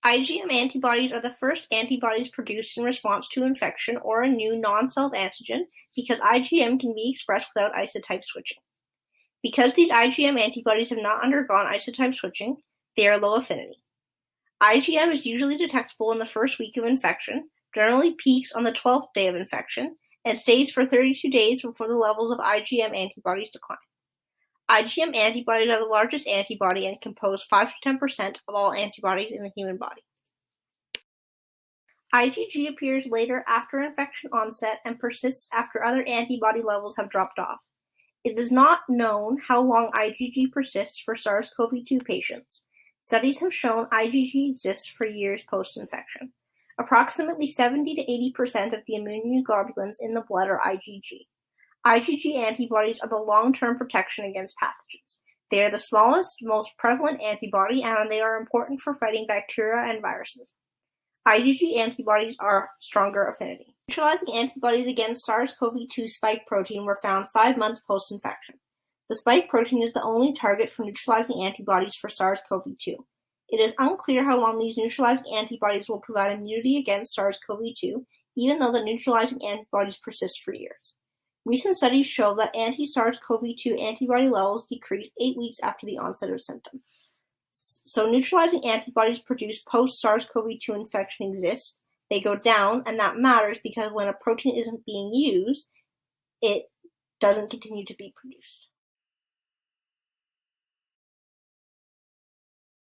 IgM antibodies are the first antibodies produced in response to infection or a new non-self antigen because IgM can be expressed without isotype switching. Because these IgM antibodies have not undergone isotype switching, they are low affinity. IgM is usually detectable in the first week of infection, generally peaks on the 12th day of infection, and stays for 32 days before the levels of IgM antibodies decline. IgM antibodies are the largest antibody and compose 5 to 10% of all antibodies in the human body. IgG appears later after infection onset and persists after other antibody levels have dropped off. It is not known how long IgG persists for SARS-CoV-2 patients. Studies have shown IgG exists for years post-infection. Approximately 70 to 80% of the immunoglobulins in the blood are IgG. IgG antibodies are the long-term protection against pathogens. They are the smallest, most prevalent antibody, and they are important for fighting bacteria and viruses. IgG antibodies are stronger affinity. Neutralizing antibodies against SARS-CoV-2 spike protein were found 5 months post-infection. The spike protein is the only target for neutralizing antibodies for SARS-CoV-2. It is unclear how long these neutralizing antibodies will provide immunity against SARS-CoV-2, even though the neutralizing antibodies persist for years. Recent studies show that anti-SARS-CoV-2 antibody levels decrease 8 weeks after the onset of symptoms. So neutralizing antibodies produced post-SARS-CoV-2 infection exist, they go down, and that matters because when a protein isn't being used, it doesn't continue to be produced.